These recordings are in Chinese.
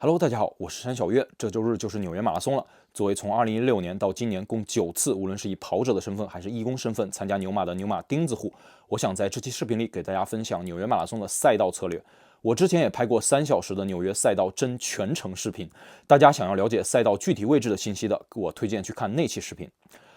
Hello，大家好，我是山小月。这周日就是纽约马拉松了。作为从2016年到今年共9次，无论是以跑者的身份还是义工身份参加纽马的纽马钉子户，我想在这期视频里给大家分享纽约马拉松的赛道策略。我之前也拍过3小时的纽约赛道真全程视频，大家想要了解赛道具体位置的信息的，我推荐去看那期视频。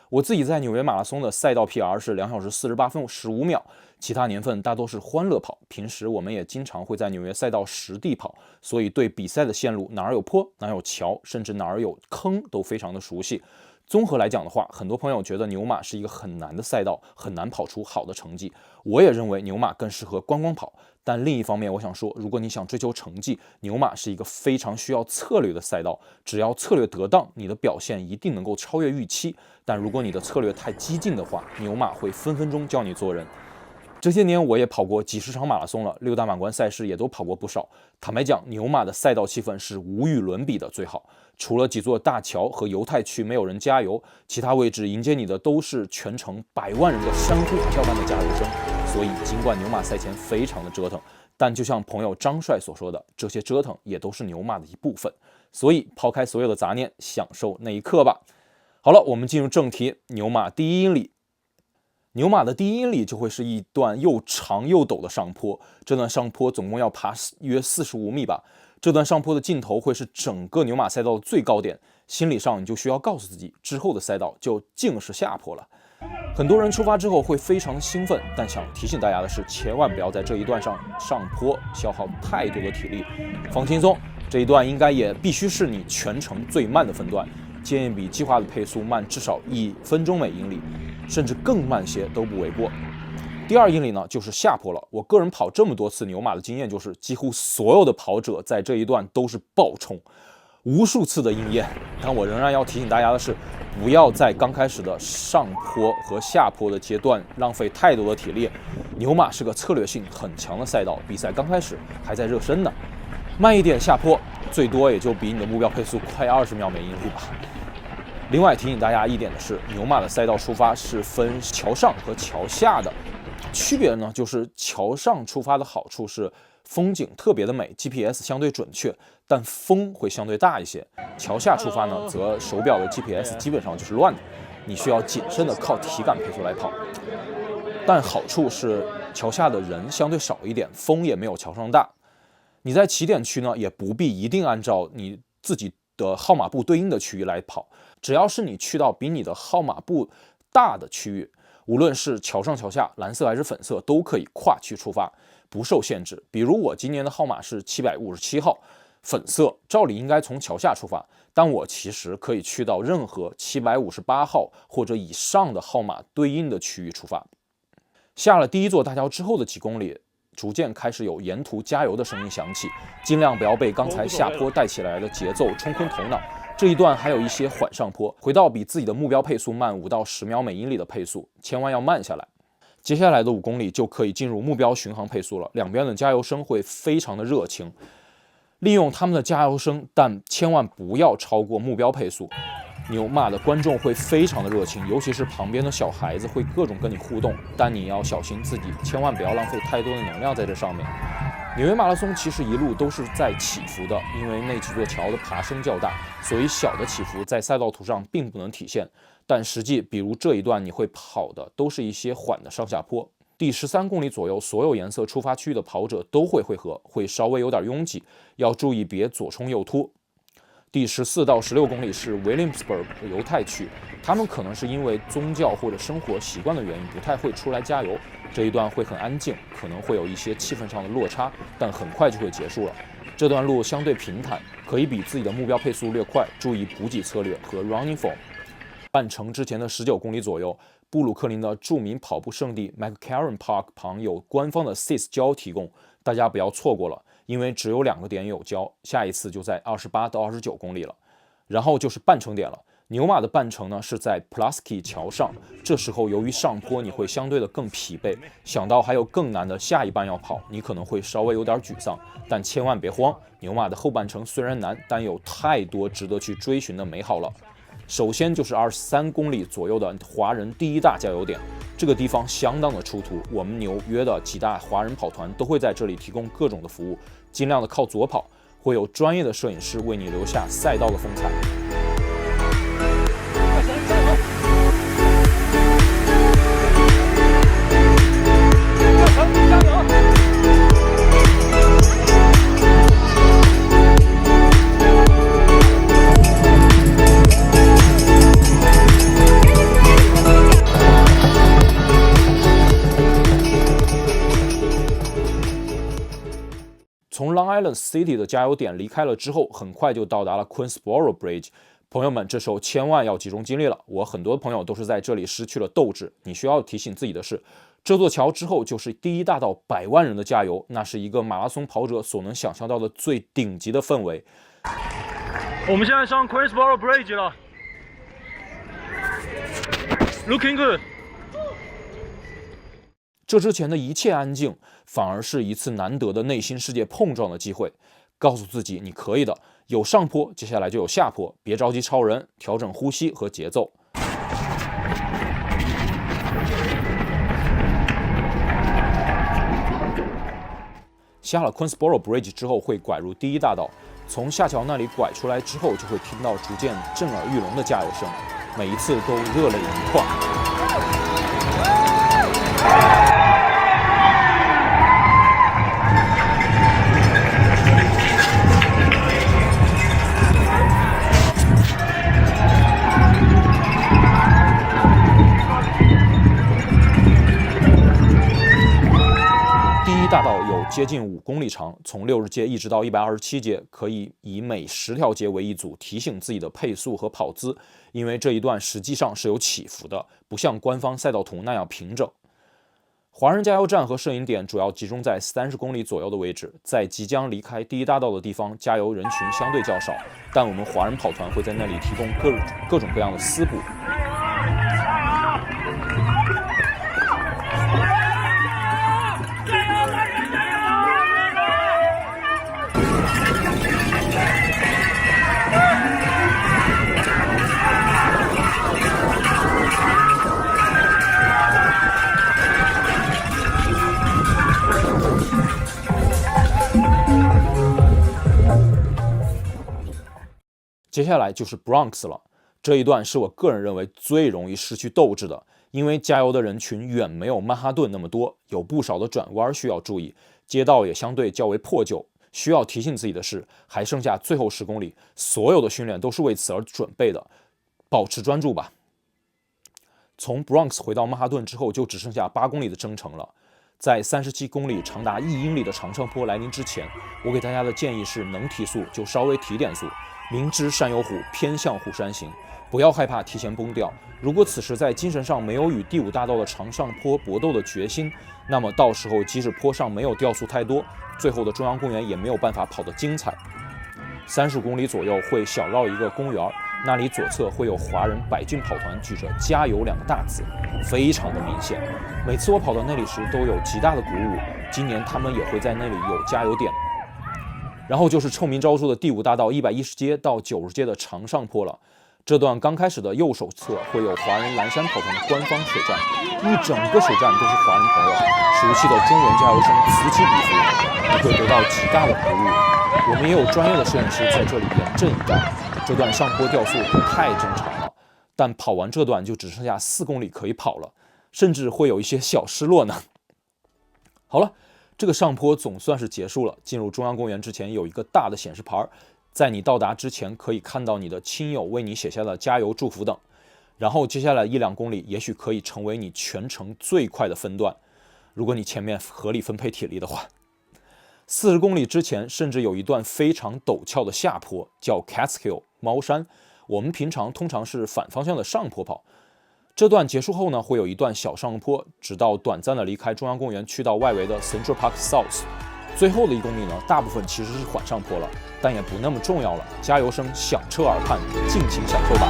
我自己在纽约马拉松的赛道 PR 是2小时48分15秒，其他年份大多是欢乐跑。平时我们也经常会在纽约赛道实地跑，所以对比赛的线路哪儿有坡、哪儿有桥，甚至哪儿有坑都非常的熟悉。综合来讲的话，很多朋友觉得纽马是一个很难的赛道，很难跑出好的成绩。我也认为纽马更适合观光跑，但另一方面，我想说，如果你想追求成绩，纽马是一个非常需要策略的赛道。只要策略得当，你的表现一定能够超越预期。但如果你的策略太激进的话，纽马会分分钟教你做人。这些年我也跑过几十场马拉松了，6大满贯赛事也都跑过不少。坦白讲，纽马的赛道气氛是无与伦比的最好。除了几座大桥和犹太区没有人加油，其他位置迎接你的都是全程100万人的山呼海啸般的加油声。所以尽管纽马赛前非常的折腾，但就像朋友张帅所说的，这些折腾也都是纽马的一部分。所以抛开所有的杂念，享受那一刻吧。好了，我们进入正题。纽马第1英里，纽马的第1英里就会是一段又长又陡的上坡，这段上坡总共要爬约45米吧。这段上坡的尽头会是整个纽马赛道的最高点，心理上你就需要告诉自己，之后的赛道就尽是下坡了。很多人出发之后会非常的兴奋，但想提醒大家的是，千万不要在这一段上坡消耗太多的体力，放轻松。这一段应该也必须是你全程最慢的分段，建议比计划的配速慢至少1分钟每英里，甚至更慢些都不为过。第2英里呢，就是下坡了。我个人跑这么多次纽马的经验就是，几乎所有的跑者在这一段都是爆冲，无数次的应验。但我仍然要提醒大家的是，不要在刚开始的上坡和下坡的阶段浪费太多的体力。纽马是个策略性很强的赛道，比赛刚开始还在热身呢，慢一点下坡，最多也就比你的目标配速快20秒每英里吧。另外提醒大家一点的是，纽马的赛道出发是分桥上和桥下的，区别呢就是桥上出发的好处是风景特别的美， GPS 相对准确，但风会相对大一些。桥下出发呢，则手表的 GPS 基本上就是乱的，你需要谨慎的靠体感配速来跑。但好处是桥下的人相对少一点，风也没有桥上大。你在起点区呢，也不必一定按照你自己的号码布对应的区域来跑，只要是你去到比你的号码布大的区域，无论是桥上桥下，蓝色还是粉色，都可以跨区出发，不受限制。比如我今年的号码是757号，粉色，照理应该从桥下出发，但我其实可以去到任何758号或者以上的号码对应的区域出发。下了第1座大桥之后的几公里，逐渐开始有沿途加油的声音响起，尽量不要被刚才下坡带起来的节奏冲昏头脑。这一段还有一些缓上坡，回到比自己的目标配速慢5到10秒每英里的配速，千万要慢下来。接下来的5公里就可以进入目标巡航配速了，两边的加油声会非常的热情，利用他们的加油声，但千万不要超过目标配速。纽马的观众会非常的热情，尤其是旁边的小孩子会各种跟你互动，但你要小心自己，千万不要浪费太多的能量在这上面。纽约马拉松其实一路都是在起伏的，因为那几座桥的爬升较大，所以小的起伏在赛道图上并不能体现。但实际比如这一段你会跑的都是一些缓的上下坡。第13公里左右，所有颜色出发区域的跑者都会汇合，会稍微有点拥挤，要注意别左冲右突。第14到16公里是 Williamsburg 犹太区，他们可能是因为宗教或者生活习惯的原因，不太会出来加油。这一段会很安静，可能会有一些气氛上的落差，但很快就会结束了。这段路相对平坦，可以比自己的目标配速略快，注意补给策略和 running form。半程之前的19公里左右，布鲁克林的著名跑步圣地 McCarran Park 旁有官方的 CIS 胶提供，大家不要错过了，因为只有2个点有胶，下一次就在28到29公里了。然后就是半程点了。纽马的半程呢是在 Pulaski 桥上，这时候由于上坡你会相对的更疲惫，想到还有更难的下一半要跑，你可能会稍微有点沮丧，但千万别慌，纽马的后半程虽然难，但有太多值得去追寻的美好了。首先就是23公里左右的华人第1大加油点，这个地方相当的出土，我们纽约的几大华人跑团都会在这里提供各种的服务，尽量的靠左跑，会有专业的摄影师为你留下赛道的风采。从 Long Island City 的加油点离开了之后，很快就到达了 Queensboro Bridge。朋友们，这时候千万要集中精力了。我很多朋友都是在这里失去了斗志。你需要提醒自己的是，这座桥之后就是第一大道100万人的加油，那是一个马拉松跑者所能想象到的最顶级的氛围。我们现在上 Queensboro Bridge 了 ，Looking good。这之前的一切安静，反而是一次难得的内心世界碰撞的机会。告诉自己你可以的，有上坡，接下来就有下坡，别着急超人，调整呼吸和节奏。下了 Queensboro Bridge 之后，会拐入第一大道，从下桥那里拐出来之后，就会听到逐渐震耳欲聋的加油声，每一次都热泪盈眶。大道有接近5公里长，从60节一直到127节，可以以每10条节为一组，提醒自己的配速和跑姿，因为这一段实际上是有起伏的，不像官方赛道图那样平整。华人加油站和摄影点主要集中在30公里左右的位置，在即将离开第一大道的地方，加油人群相对较少，但我们华人跑团会在那里提供各种各样的私补。接下来就是 Bronx 了，这一段是我个人认为最容易失去斗志的，因为加油的人群远没有曼哈顿那么多，有不少的转弯需要注意，街道也相对较为破旧。需要提醒自己的是，还剩下最后10公里，所有的训练都是为此而准备的，保持专注吧。从 Bronx 回到曼哈顿之后，就只剩下8公里的征程了。在37公里长达1英里的长上坡来临之前，我给大家的建议是，能提速就稍微提点速。明知山有虎，偏向虎山行，不要害怕提前崩掉。如果此时在精神上没有与第5大道的长上坡搏斗的决心，那么到时候即使坡上没有掉速太多，最后的中央公园也没有办法跑得精彩。30公里左右会小绕一个公园，那里左侧会有华人百骏跑团举着“加油”2个大字，非常的明显。每次我跑到那里时都有极大的鼓舞，今年他们也会在那里有加油点。然后就是臭名昭著的第5大道110阶到90阶的长上坡了。这段刚开始的右手侧会有华人蓝山跑团的官方水站，一整个水站都是华人朋友，熟悉的中文加油声此起彼伏，你会得到极大的鼓舞。我们也有专业的摄影师在这里严阵以待。这段上坡掉速太正常了，但跑完这段就只剩下4公里可以跑了，甚至会有一些小失落呢。好了，这个上坡总算是结束了。进入中央公园之前有一个大的显示牌，在你到达之前可以看到你的亲友为你写下的加油祝福等。然后接下来1-2公里也许可以成为你全程最快的分段，如果你前面合理分配体力的话。40公里之前甚至有一段非常陡峭的下坡，叫 Catskill 猫山，我们平常通常是反方向的上坡跑。这段结束后呢，会有一段小上坡，直到短暂的离开中央公园，去到外围的 Central Park South。最后的1公里呢，大部分其实是缓上坡了，但也不那么重要了。加油声响彻耳畔，尽情享受吧。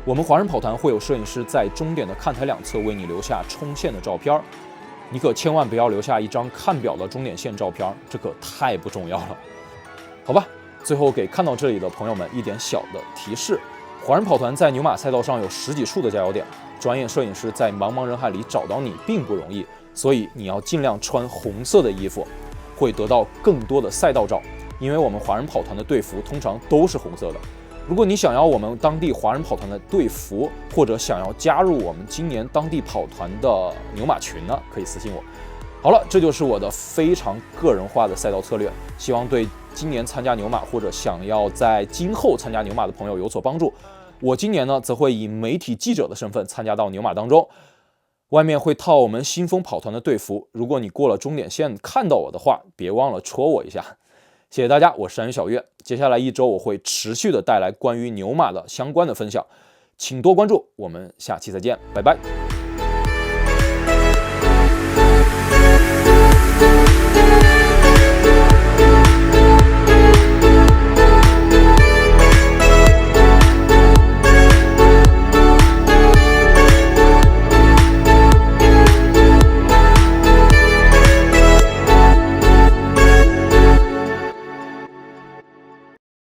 我们华人跑团会有摄影师在终点的看台2侧为你留下冲线的照片，你可千万不要留下一张看表的终点线照片，这可太不重要了。好吧，最后给看到这里的朋友们一点小的提示：华人跑团在牛马赛道上有10几处的加油点，专业摄影师在茫茫人海里找到你并不容易，所以你要尽量穿红色的衣服，会得到更多的赛道照。因为我们华人跑团的队服通常都是红色的。如果你想要我们当地华人跑团的队服，或者想要加入我们今年当地跑团的牛马群呢，可以私信我。好了，这就是我的非常个人化的赛道策略，希望对今年参加牛马或者想要在今后参加牛马的朋友有所帮助。我今年呢，则会以媒体记者的身份参加到牛马当中，外面会套我们新风跑团的队服。如果你过了终点线看到我的话，别忘了戳我一下。谢谢大家，我是山鱼小月。接下来1周我会持续的带来关于牛马的相关的分享，请多关注。我们下期再见，拜拜。